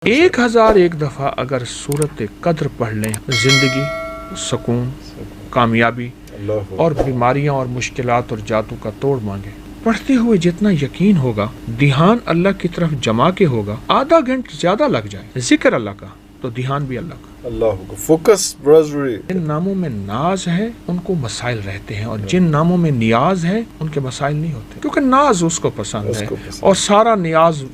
1001 دفعہ اگر سورت قدر پڑھ لیں، زندگی، سکون، کامیابی اور بیماریاں اور مشکلات اور جاتوں کا توڑ مانگے۔ پڑھتے ہوئے جتنا یقین ہوگا، دھیان اللہ کی طرف جما کے ہوگا، آدھا گھنٹہ زیادہ لگ جائے ذکر اللہ کا تو دھیان بھی اللہ کا۔ اللہ کو فوکس برازری۔ جن ناموں میں ناز ہے ان کو مسائل رہتے ہیں، اور جن ناموں میں نیاز ہے ان کے مسائل نہیں ہوتے، کیونکہ ناز اس کو پسند ہے اور سارا نیاز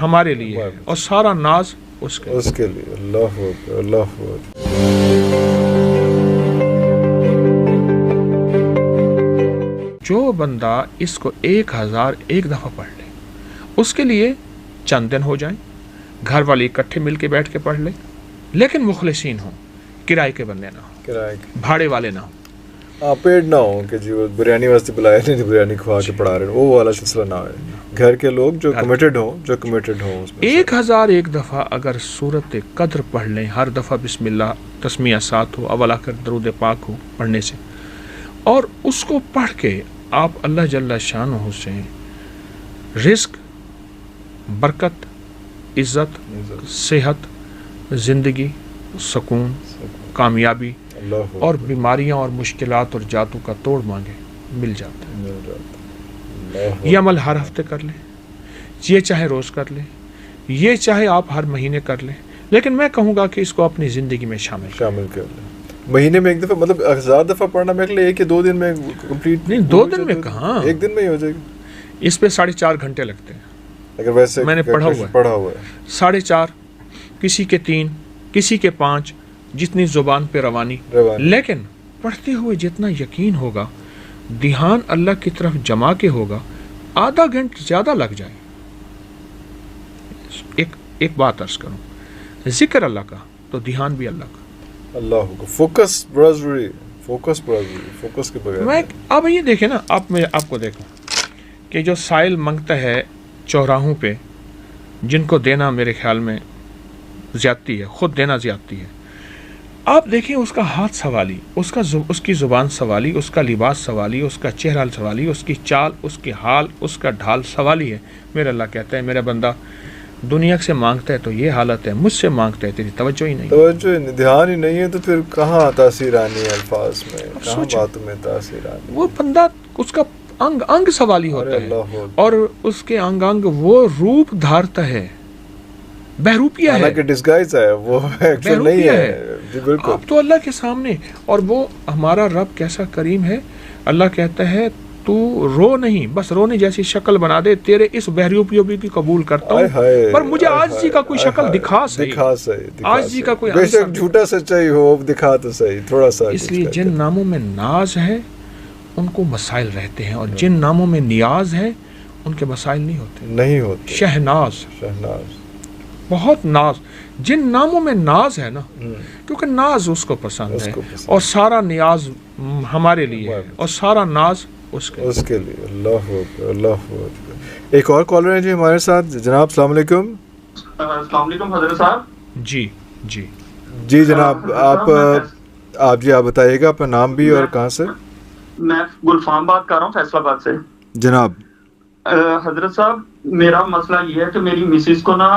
ہمارے لیے ہے اور سارا ناز اس کے لیے۔ اللہ اکبر، اللہ اکبر۔ جو بندہ اس کو 1001 دفعہ پڑھ لے، اس کے لیے چند دن ہو جائیں، گھر والے اکٹھے مل کے بیٹھ کے پڑھ لیں، لیکن مخلصین ہوں، کرائے کے بندے نہ ہوں، بھاڑے والے نہ ہوں، پیڑ نہ ہوں کہ جی وہ بریانی واسطے بلایا نہیں، بریانی کھوا کے پڑھا رہے ہیں، وہ والا سلسلہ نہ ہو۔ گھر کے لوگ جو کمیٹڈ ہوں 1001 دفعہ اگر سورت قدر پڑھ لیں، ہر دفعہ بسم اللہ تسمیہ ساتھ ہو، اول آخر درود پاک ہو پڑھنے سے، اور اس کو پڑھ کے آپ اللہ جل شانہ سے رزق، برکت، عزت، صحت، زندگی، سکون، کامیابی اور بیماریاں اور مشکلات اور جاتوں کا توڑ مانگے، مل جاتا ہے۔ یہ عمل ہر ہفتے کر لیں، یہ چاہے روز کر لیں، یہ چاہے آپ ہر مہینے کر لیں، لیکن میں کہوں گا کہ اس کو اپنی زندگی میں شامل کر لیں۔ مہینے میں ایک دفعہ، مطلب 1000 دفعہ پڑھنا میرے لیے 1 یا 2 دن میں کمپلیٹ نہیں، 2 دن میں کہاں، 1 دن میں ہی ہو جائے گی۔ اس پہ 4.5 گھنٹے لگتے ہیں، اگر ویسے میں نے پڑھا ہوا ہے 4.5، کسی کے 3، کسی کے 5، جتنی زبان پہ روانی، لیکن پڑھتے ہوئے جتنا یقین ہوگا، دھیان اللہ کی طرف جما کے ہوگا، آدھا گھنٹہ زیادہ لگ جائے۔ ایک بات عرض کروں، ذکر اللہ کا تو دھیان بھی اللہ کا۔ اللہ کو فوکس برازری، فوکس کے بغیر میں اب یہ دیکھیں نا، میں آپ کو دیکھوں کہ جو سائل منگتا ہے چوراہوں پہ، جن کو دینا میرے خیال میں زیادتی ہے، خود دینا زیادتی ہے، آپ دیکھیں اس کا ہاتھ سوالی، اس کی زبان سوالی، اس کا لباس سوالی، اس کا چہرہ سوالی، اس کی چال، اس کی حال، اس کا ڈھال سوالی ہے۔ میرا اللہ کہتا ہے میرا بندہ دنیا سے مانگتا ہے تو یہ حالت ہے، مجھ سے مانگتا ہے تیری توجہ ہی نہیں، دھیان ہی نہیں ہے، تو پھر کہاں تاثیر آنی ہے الفاظ میں، کہاں باتوں میں تاثیر آنی؟ وہ بندہ اس کا انگ سوالی ہوتا ہے، اور اس کے انگ وہ روپ دھارتا ہے، بہروپیہ ہے، کہ ڈسگائز ہے، وہ ایکچوئل نہیں ہے۔ جی بالکل، آپ تو اللہ کے سامنے، اور وہ ہمارا رب کیسا کریم ہے، اللہ کہتا ہے تو رو نہیں، بس رونے جیسی شکل بنا دے، تیرے اس بہروپیوں کی قبول کرتا ہوں، پر مجھے عاجزی کا کوئی شکل دکھا صحیح، عاجزی کا کوئی، بے شک جھوٹا سچائی ہو، دکھا تو صحیح تھوڑا سا۔ اس لیے جن ناموں میں ناز ہے ان کو مسائل رہتے ہیں، اور جن ناموں میں نیاز ہے ان کے مسائل نہیں ہوتے۔ شہناز، بہت ناز، جن ناموں میں ناز ہے نا، کیونکہ ناز اس کو پسند ہے اور سارا نیاز ہمارے لیے ہے اور سارا ناز اس کے لیے۔ اللہ اکبر، اللہ اکبر۔ ایک اور کالر ہے جی ہمارے ساتھ، جناب السلام علیکم۔ السلام علیکم حضرت صاحب۔ جی جناب، آپ بتائیے گا اپنا نام بھی اور کہاں سے؟ میں گلفام بات کر رہا ہوں فیصل آباد سے۔ جناب حضرت صاحب، میرا مسئلہ یہ ہے کہ میری مسز کو نا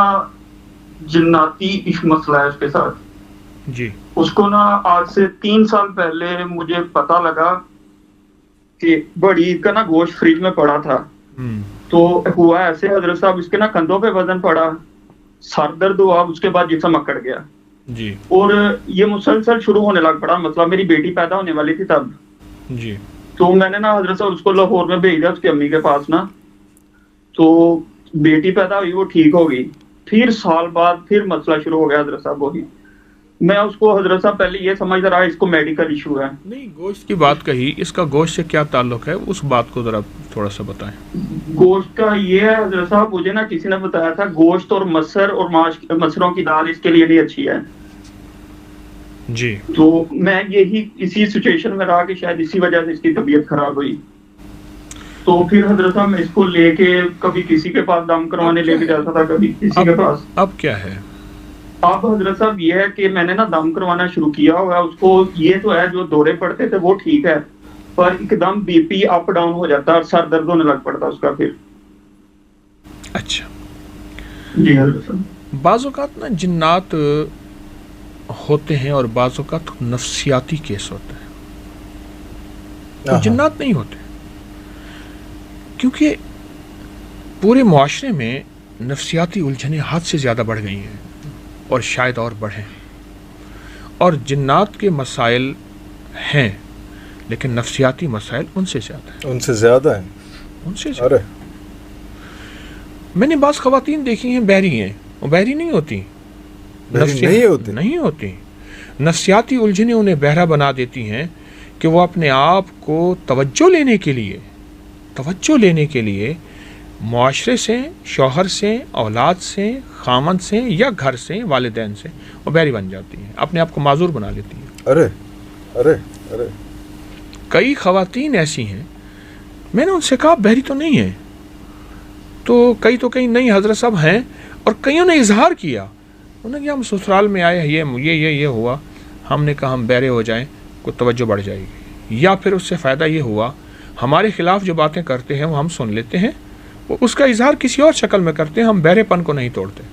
جناتی مسئلہ ہے اس کے ساتھ جی۔ اس کو نا آج سے 3 سال پہلے مجھے پتا لگا کہ بڑی عید کا نا گوشت فریج میں پڑا تھا، تو ہوا ایسے حضرت صاحب، اس کے نا کندھوں پہ وزن پڑا، سر درد ہوا، اس کے بعد جسم اکڑ گیا جی، اور یہ مسلسل شروع ہونے لگ پڑا، مطلب میری بیٹی پیدا ہونے والی تھی تب جی، تو میں نے نا حضرت صاحب اس کو لاہور میں بھیج دیا اس کی امی کے پاس نا، تو بیٹی پیدا ہوئی، وہ ٹھیک ہو گئی، پھر سال بعد پھر مسئلہ شروع ہو گیا حضرت صاحب وہی۔ میں اس کو حضرت صاحب پہلے یہ سمجھتا رہا اس کو میڈیکل ایشو ہے۔ نہیں، گوشت کی بات کہی، اس کا گوشت سے کیا تعلق ہے، اس بات کو ذرا تھوڑا سا بتائیں۔ گوشت کا یہ ہے حضرت صاحب، مجھے نا کسی نے بتایا تھا گوشت اور مسر اور مسروں کی دال اس کے لیے نہیں اچھی ہے جی، تو میں یہی اسی سچویشن میں رہا کہ شاید اسی وجہ سے اس کی طبیعت خراب ہوئی، تو پھر حضرت صاحب میں اس کو لے کے کبھی کسی کے پاس دم کروانے لے کے جاتا تھا، کبھی کسی کے پاس۔ اب کیا ہے؟ اب حضرت صاحب یہ ہے کہ میں نے نا دم کروانا شروع کیا ہوا، اس کو یہ تو ہے جو دورے پڑتے تھے وہ ٹھیک ہے، پر ایک them B P up down ہو جاتا اور سر درد ہونے لگ پڑتا اس کا پھر۔ اچھا جی حضرت صاحب۔ بعض اوقات نا جنات ہوتے ہیں اور بعض اوقات نفسیاتی کیس ہوتا ہے. تو جنات نہیں ہوتے، کیونکہ پورے معاشرے میں نفسیاتی الجھنیں حد سے زیادہ بڑھ گئی ہیں اور شاید اور بڑھیں. اور جنات کے مسائل ہیں لیکن نفسیاتی مسائل ان سے زیادہ ہیں. ان سے زیادہ ہیں. ان سے زیادہ. میں نے بعض خواتین دیکھی ہیں بحری ہیں، وہ بحری نہیں ہوتی. نہیں ہوتی. نفسیاتی الجھنیں انہیں بہرا بنا دیتی ہیں کہ وہ اپنے آپ کو توجہ لینے کے لیے معاشرے سے، شوہر سے، اولاد سے، خامند سے یا گھر سے، والدین سے وہ بحری بن جاتی ہیں، اپنے آپ کو معذور بنا لیتی ہیں. ارے کئی خواتین ایسی ہیں، میں نے ان سے کہا بحری تو نہیں ہے، تو کئی نہیں حضرت صاحب ہیں. اور کئیوں نے اظہار کیا، انہوں نے کہا ہم سسرال میں آئے، یہ ہوا، ہم نے کہا ہم بہرے ہو جائیں کوئی توجہ بڑھ جائے گی، یا پھر اس سے فائدہ یہ ہوا ہمارے خلاف جو باتیں کرتے ہیں وہ ہم سن لیتے ہیں، وہ اس کا اظہار کسی اور شکل میں کرتے ہیں، ہم بہرے پن کو نہیں توڑتے.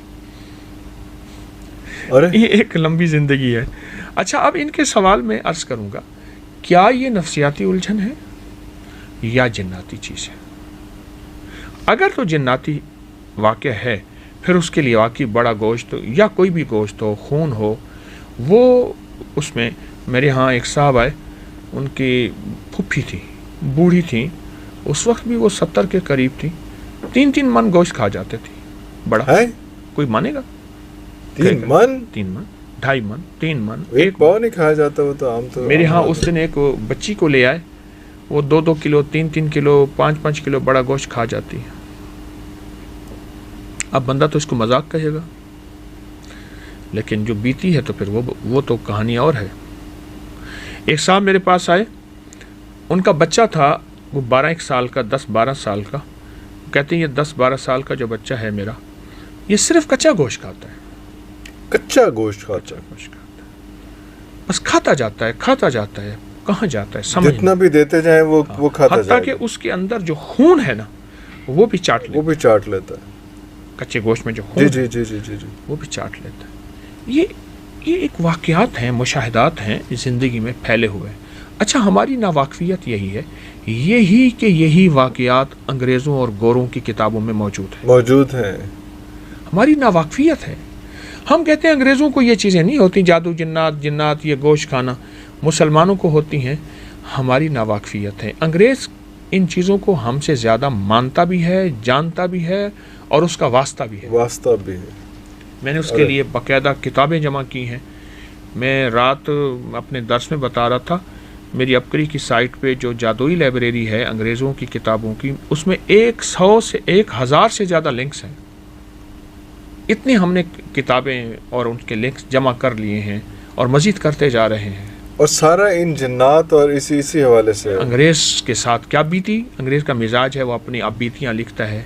یہ ایک لمبی زندگی ہے. اچھا، اب ان کے سوال میں عرض کروں گا، کیا یہ نفسیاتی الجھن ہے یا جناتی چیز ہے؟ اگر تو جناتی واقعہ ہے پھر اس کے لیے واقعی بڑا گوشت یا کوئی بھی گوشت ہو، خون ہو، وہ اس میں میرے ہاں ایک صاحب آئے، ان کی پھپھی تھی، بوڑھی تھی، اس وقت بھی وہ 70 کے قریب تھی، 3 من گوشت کھا جاتے تھے. بڑا ہے کوئی مانے گا؟ 3 من 2.5 من 3 من ایک پاؤ نہیں کھایا جاتا. وہ تو عام طور میرے ہاں اس دن ایک بچی کو لے آئے، وہ 2 کلو 3 کلو 5 کلو بڑا گوشت کھا جاتی ہے. اب بندہ تو اس کو مذاق کہے گا، لیکن جو بیتی ہے تو پھر وہ تو کہانی اور ہے. ایک صاحب میرے پاس آئے، ان کا بچہ تھا وہ 12 سال کا، 10-12 سال کا. کہتے ہیں یہ 10-12 سال کا جو بچہ ہے میرا، یہ صرف کچا گوشت کھاتا ہے. کچا گوشت کھاتا ہے، بس کھاتا جاتا ہے، کہاں جاتا ہے سمجھ جتنا بھی دیتے جائیں وہ کھاتا جائے، حتیٰ کہ اس کے اندر جو خون ہے نا وہ بھی چاٹ لیتا ہے. کچے گوشت میں جو خون جی وہ بھی چاٹ لیتا ہے. یہ ایک واقعات ہیں، مشاہدات ہیں زندگی میں پھیلے ہوئے. اچھا، ہماری ناواقفیت یہی واقعات انگریزوں اور گوروں کی کتابوں میں موجود ہیں. ہماری ناواقفیت ہے. ہم کہتے ہیں انگریزوں کو یہ چیزیں نہیں ہوتی، جادو، جنات، یہ گوشت کھانا مسلمانوں کو ہوتی ہیں. ہماری ناواقفیت ہے. انگریز ان چیزوں کو ہم سے زیادہ مانتا بھی ہے، جانتا بھی ہے اور اس کا واسطہ بھی ہے. میں نے اس کے لیے باقاعدہ کتابیں جمع کی ہیں. میں رات اپنے درس میں بتا رہا تھا، میری اپکری کی سائٹ پہ جو جادوئی لائبریری ہے انگریزوں کی کتابوں کی، اس میں 100 سے 1000 سے زیادہ لنکس ہیں. اتنی ہم نے کتابیں اور ان کے لنکس جمع کر لیے ہیں اور مزید کرتے جا رہے ہیں. اور سارا ان جنات اور اسی حوالے سے انگریز کے ساتھ کیا بیتی، انگریز کا مزاج ہے، وہ اپنی اب بیتیاں لکھتا ہے،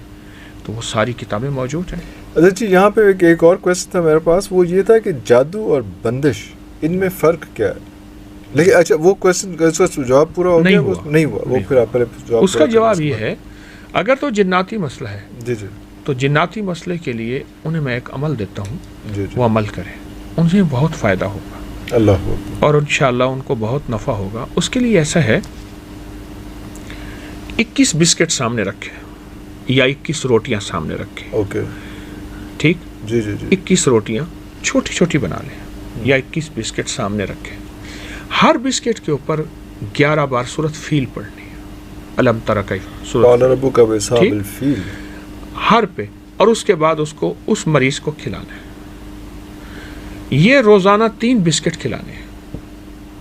تو وہ ساری کتابیں موجود ہیں. اچھا جی، یہاں پہ ایک اور کویسچن تھا میرے پاس، وہ یہ تھا کہ جادو اور بندش ان میں فرق کیا ہے؟ لیکن اچھا، وہ کویسچن کا جواب پورا ہو گیا؟ نہیں ہوا. وہ پھر آپ اس کا جواب یہ ہے، اگر تو جناتی مسئلہ ہے جی تو جناتی مسئلے کے لیے انہیں میں ایک عمل دیتا ہوں، جی وہ عمل کریں، انہیں بہت فائدہ ہوگا، اللہ اور انشاءاللہ ان کو بہت نفع ہوگا. اس کے لیے ایسا ہے، 21 بسکٹ سامنے رکھے یا 21 روٹیاں سامنے رکھیں. اوکے، ٹھیک. جی 21 روٹیاں چھوٹی چھوٹی بنا لیں یا 21 بسکٹ سامنے رکھیں. ہر بسکٹ کے اوپر 11 بار سورۃ فیل پڑھنی ہے، الم تر کیف، قال ربک بأصحاب الفیل، ہر پہ. اور اس کے بعد اس کو اس مریض کو کھلانا ہے. یہ روزانہ 3 بسکٹ کھلانے ہیں.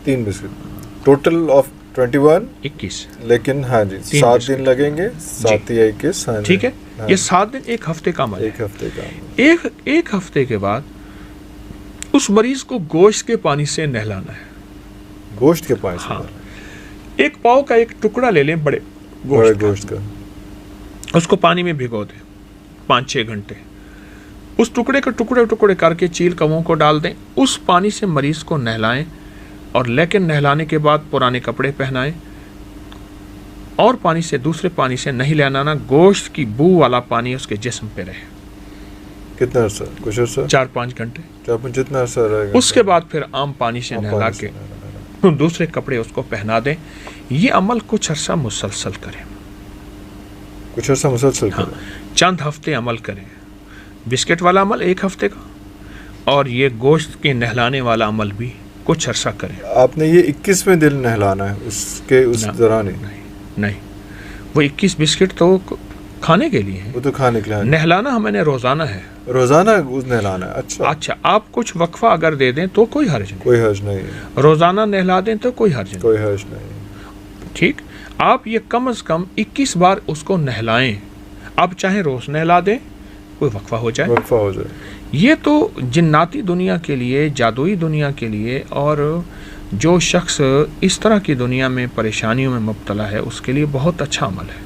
3 بسکٹ ٹوٹل آف 21، لیکن ہاں جی 7 دن لگیں گے، 7 یا 21. ہاں ٹھیک ہے. یہ 7 دن ایک ہفتے کا عمل ہے. ایک ہفتے کے بعد اس مریض کو گوشت کے پانی سے نہلانا ہے. گوشت کے پانی سے؟ ہاں. ایک پاؤ کا ایک ٹکڑا لے لیں، بڑے گوشت کا، اس کو پانی میں بھگو دیں 5-6 گھنٹے. اس ٹکڑے کے ٹکڑے کر کے چیل کووں کو ڈال دیں. اس پانی سے مریض کو نہلائیں، اور لیکن نہلانے کے بعد پرانے کپڑے پہنائیں، اور پانی سے دوسرے پانی سے نہیں لہلانا. گوشت کی بو والا پانی اس کے جسم پہ رہے. کتنا عرصہ؟ کچھ عرصہ 4-5 گھنٹے، 4-5 جتنا عرصہ رہے گا. اس کے بعد پھر عام پانی سے نہلا کے دوسرے کپڑے اس کو پہنا دیں. یہ عمل کچھ عرصہ مسلسل کریں، کچھ عرصہ مسلسل ہاں، چند ہفتے عمل کریں. بسکٹ والا عمل 1 ہفتے کا، اور یہ گوشت کے نہلانے والا عمل بھی کچھ عرصہ کریں. آپ نے یہ 21ویں دن نہلانا ہے اس دوران ہی؟ نہیں، وہ 21 بسکٹ تو کھانے کے لیے ہیں، وہ تو کھانے کے لیے. نہلانا ہمیں نے روزانہ ہے، روزانہ نہلانا ہے. اچھا آپ کچھ وقفہ اگر دے دیں تو کوئی حرج نہیں، کوئی حرج نہیں. روزانہ نہلا دیں تو کوئی حرج نہیں، کوئی حرج نہیں. ٹھیک. آپ یہ کم از کم 21 بار اس کو نہلائیں. آپ چاہیں روز نہلا دیں، کوئی وقفہ ہو جائے، وقفہ ہو جائے. یہ تو جناتی دنیا کے لیے، جادوئی دنیا کے لیے، اور جو شخص اس طرح کی دنیا میں پریشانیوں میں مبتلا ہے اس کے لیے بہت اچھا عمل ہے.